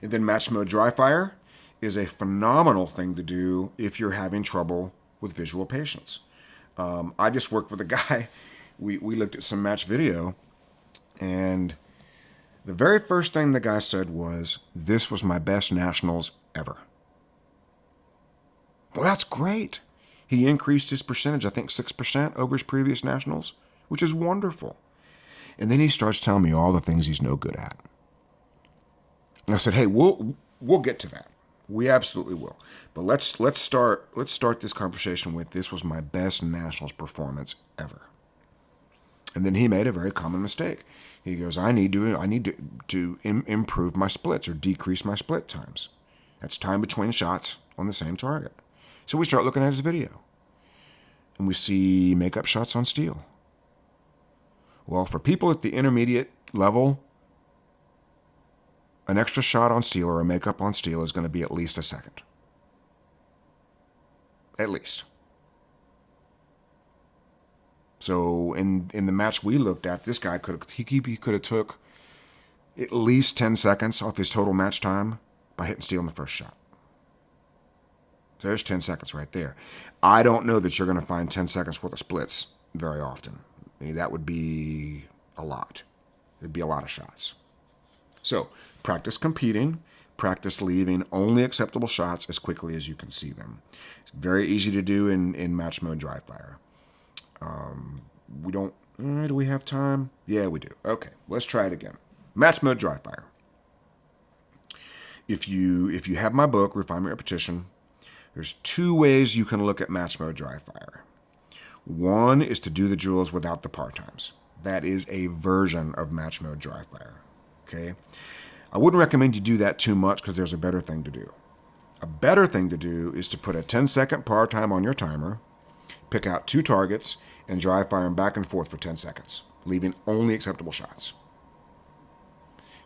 And then match mode dry fire is a phenomenal thing to do if you're having trouble with visual patience. I just worked with a guy. We looked at some match video, and the very first thing the guy said was, "This was my best nationals ever." Well, that's great. He increased his percentage, I think 6% over his previous nationals, which is wonderful. And then he starts telling me all the things he's no good at. And I said, "Hey, we'll get to that. We absolutely will. But let's start this conversation with, this was my best nationals performance ever." And then he made a very common mistake. He goes, I need to improve my splits or decrease my split times. That's time between shots on the same target. So we start looking at his video, and we see makeup shots on steel. Well, for people at the intermediate level, an extra shot on steel or a makeup on steel is going to be at least a second. At least. So in the match we looked at, this guy could have took at least 10 seconds off his total match time by hitting steel in the first shot. So there's 10 seconds right there. I don't know that you're going to find 10 seconds worth of splits very often. I mean, that would be a lot. It'd be a lot of shots. So practice competing. Practice leaving only acceptable shots as quickly as you can see them. It's very easy to do in match mode dry fire. Do we have time? Yeah, we do. Okay, let's try it again. Match mode dry fire. If you have my book, Refinement Repetition, there's two ways you can look at match mode dry fire. One is to do the drills without the par times. That is a version of match mode dry fire. Okay? I wouldn't recommend you do that too much because there's a better thing to do. A better thing to do is to put a 10-second par time on your timer, pick out 2 targets, and dry fire them back and forth for 10 seconds, leaving only acceptable shots.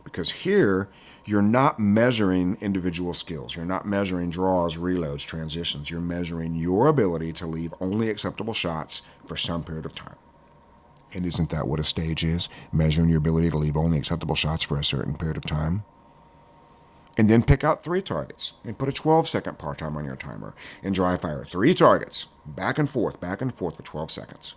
Because here, you're not measuring individual skills. You're not measuring draws, reloads, transitions. You're measuring your ability to leave only acceptable shots for some period of time. And isn't that what a stage is? Measuring your ability to leave only acceptable shots for a certain period of time? And then pick out 3 targets and put a 12-second par time on your timer and dry fire 3 targets back and forth for 12 seconds.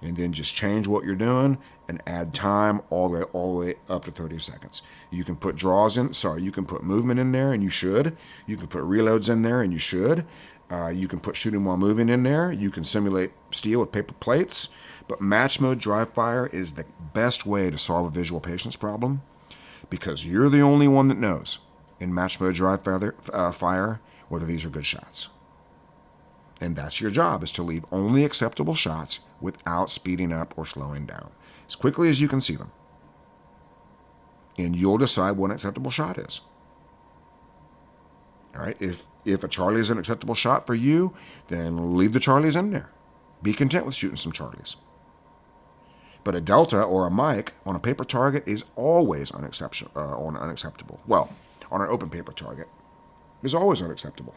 And then just change what you're doing and add time all the way up to 30 seconds. You can put you can put movement in there, and you should. You can put reloads in there, and you should. You can put shooting while moving in there. You can simulate steel with paper plates. But match mode dry fire is the best way to solve a visual patience problem, because you're the only one that knows in match mode dry fire whether these are good shots. And that's your job, is to leave only acceptable shots without speeding up or slowing down, as quickly as you can see them. And you'll decide what an acceptable shot is. All right, if a Charlie is an acceptable shot for you, then leave the Charlies in there. Be content with shooting some Charlies. But a Delta or a Mike on a paper target is always unacceptable. Well, on an open paper target is always unacceptable.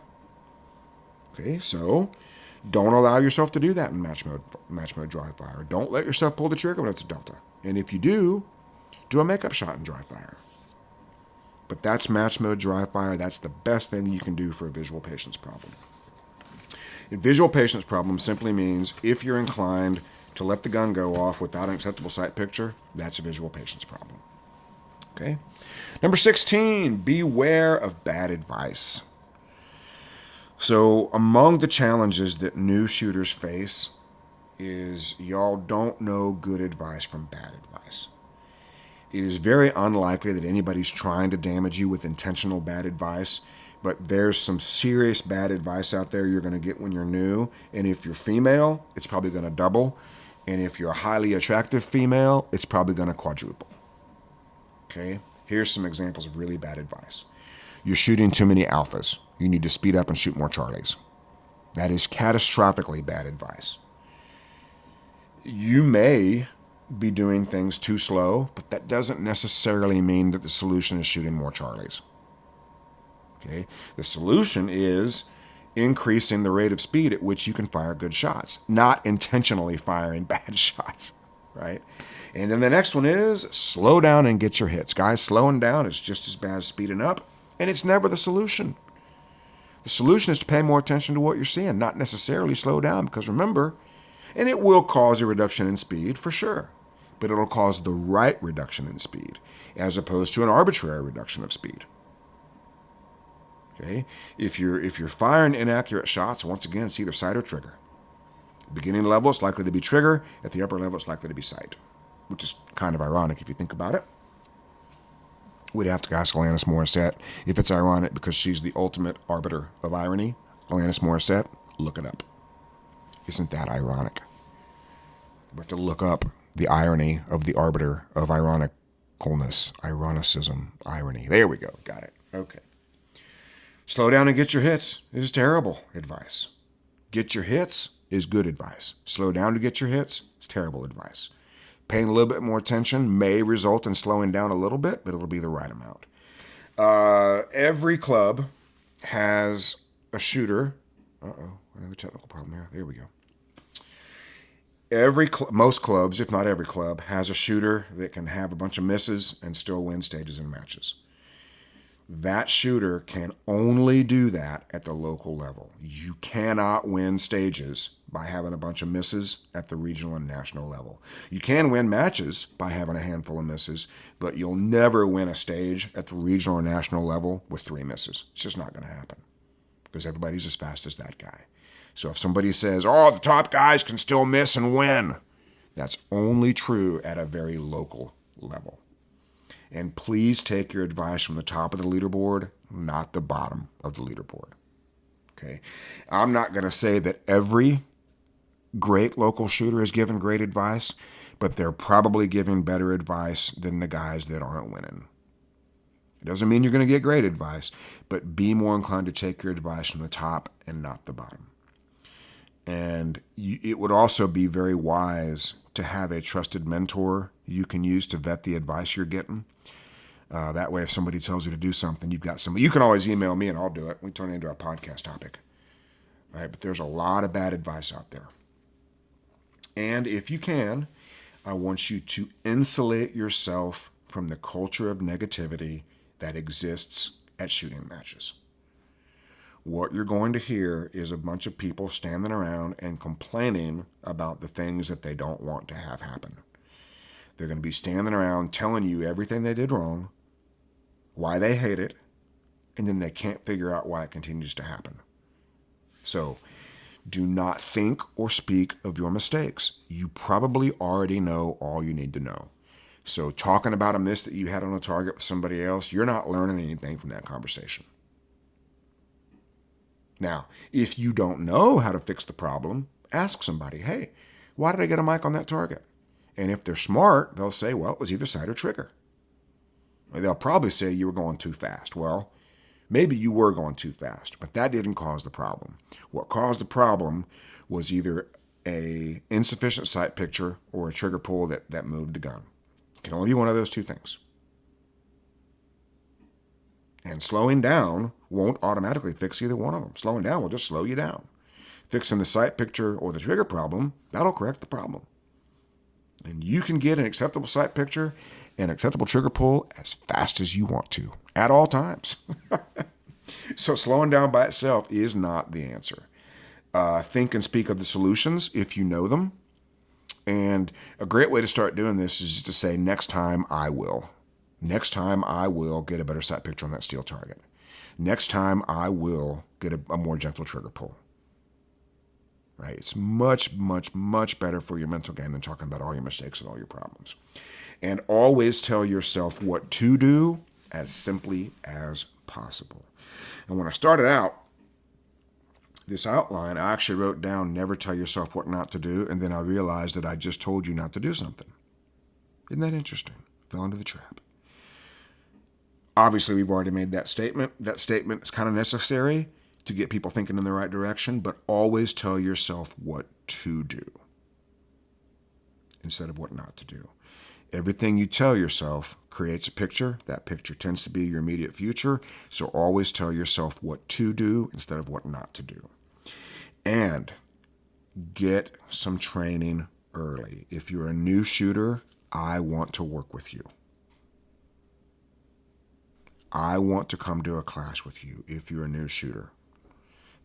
Okay, so don't allow yourself to do that in match mode dry fire. Don't let yourself pull the trigger when it's a Delta. And if you do a makeup shot in dry fire. But that's match mode dry fire. That's the best thing you can do for a visual patience problem. A visual patience problem simply means if you're inclined to let the gun go off without an acceptable sight picture, that's a visual patience problem. Okay? Number 16, beware of bad advice. So among the challenges that new shooters face is y'all don't know good advice from bad advice. It is very unlikely that anybody's trying to damage you with intentional bad advice, But there's some serious bad advice out there you're going to get when you're new. And if you're female, it's probably going to double. And if you're a highly attractive female, it's probably going to quadruple. Okay? Here's some examples of really bad advice. You're shooting too many alphas. You need to speed up and shoot more Charlies. That is catastrophically bad advice. You may be doing things too slow, but that doesn't necessarily mean that the solution is shooting more Charlies. Okay? The solution is increasing the rate of speed at which you can fire good shots, not intentionally firing bad shots, right? And then the next one is slow down and get your hits. Guys, slowing down is just as bad as speeding up, and it's never the solution. The solution is to pay more attention to what you're seeing, not necessarily slow down, because remember, and it will cause a reduction in speed for sure, but it'll cause the right reduction in speed as opposed to an arbitrary reduction of speed. Okay? If you're firing inaccurate shots, once again, it's either sight or trigger. Beginning level, it's likely to be trigger. At the upper level, it's likely to be sight, which is kind of ironic if you think about it. We'd have to ask Alanis Morissette if it's ironic because she's the ultimate arbiter of irony. Alanis Morissette, look it up. Isn't that ironic? We have to look up the irony of the arbiter of ironicalness, ironicism, irony. There we go. Got it. Okay. Slow down and get your hits is terrible advice. Get your hits is good advice. Slow down to get your hits is terrible advice. Paying a little bit more attention may result in slowing down a little bit, but it'll be the right amount. Every club has a shooter. Another technical problem here. There we go. Most clubs, if not every club, has a shooter that can have a bunch of misses and still win stages and matches. That shooter can only do that at the local level. You cannot win stages by having a bunch of misses at the regional and national level. You can win matches by having a handful of misses, but you'll never win a stage at the regional or national level with 3 misses. It's just not going to happen because everybody's as fast as that guy. So if somebody says, the top guys can still miss and win, that's only true at a very local level. And please take your advice from the top of the leaderboard, not the bottom of the leaderboard. Okay? I'm not going to say that every great local shooter is giving great advice, but they're probably giving better advice than the guys that aren't winning. It doesn't mean you're going to get great advice, but be more inclined to take your advice from the top and not the bottom. And it would also be very wise to have a trusted mentor you can use to vet the advice you're getting. That way, if somebody tells you to do something, you've got somebody. You can always email me and I'll do it. We turn it into a podcast topic. Right? But there's a lot of bad advice out there. And if you can, I want you to insulate yourself from the culture of negativity that exists at shooting matches. What you're going to hear is a bunch of people standing around and complaining about the things that they don't want to have happen. They're going to be standing around telling you everything they did wrong, why they hate it, and then they can't figure out why it continues to happen. So do not think or speak of your mistakes. You probably already know all you need to know. So talking about a miss that you had on a target with somebody else, you're not learning anything from that conversation. Now, if you don't know how to fix the problem, ask somebody, hey, why did I get a mic on that target? And if they're smart, they'll say, well, it was either sight or trigger. Or they'll probably say you were going too fast. Well, maybe you were going too fast, but that didn't cause the problem. What caused the problem was either a insufficient sight picture or a trigger pull that moved the gun. It can only be one of those two things. And slowing down won't automatically fix either one of them. Slowing down will just slow you down. Fixing the sight picture or the trigger problem, that'll correct the problem. And you can get an acceptable sight picture and acceptable trigger pull as fast as you want to, at all times. So slowing down by itself is not the answer. Think and speak of the solutions if you know them. And a great way to start doing this is just to say, next time I will. Next time I will get a better sight picture on that steel target. Next time I will get a more gentle trigger pull. Right? It's much, much, much better for your mental game than talking about all your mistakes and all your problems. And always tell yourself what to do as simply as possible. And when I started out this outline, I actually wrote down never tell yourself what not to do, and then I realized that I just told you not to do something. Isn't that interesting? Fell into the trap. Obviously, we've already made that statement. That statement is kind of necessary to get people thinking in the right direction, but always tell yourself what to do instead of what not to do. Everything you tell yourself creates a picture. That picture tends to be your immediate future. So always tell yourself what to do instead of what not to do. And get some training early. If you're a new shooter, I want to work with you. I want to come to a class with you if you're a new shooter.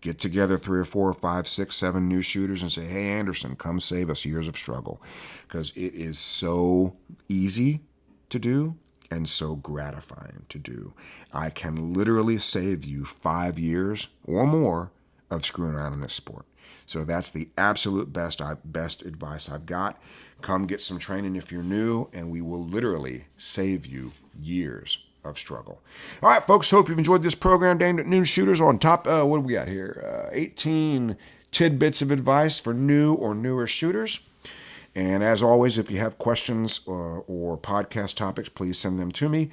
Get together 3 or 4 or 5, 6, 7 new shooters and say, hey, Anderson, come save us years of struggle. Because it is so easy to do and so gratifying to do. I can literally save you 5 years or more of screwing around in this sport. So that's the absolute best advice I've got. Come get some training if you're new, and we will literally save you years of struggle. All right, folks, hope you've enjoyed this program aimed at new shooters. On top, what do we got here? 18 tidbits of advice for new or newer shooters. And as always, if you have questions or podcast topics, please send them to me.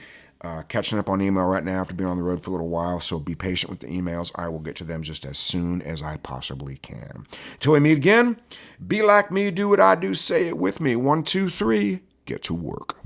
Catching up on email right now after being on the road for a little while, so be patient with the emails. I will get to them just as soon as I possibly can. Till we meet again, be like me, do what I do, say it with me. 1, 2, 3, get to work.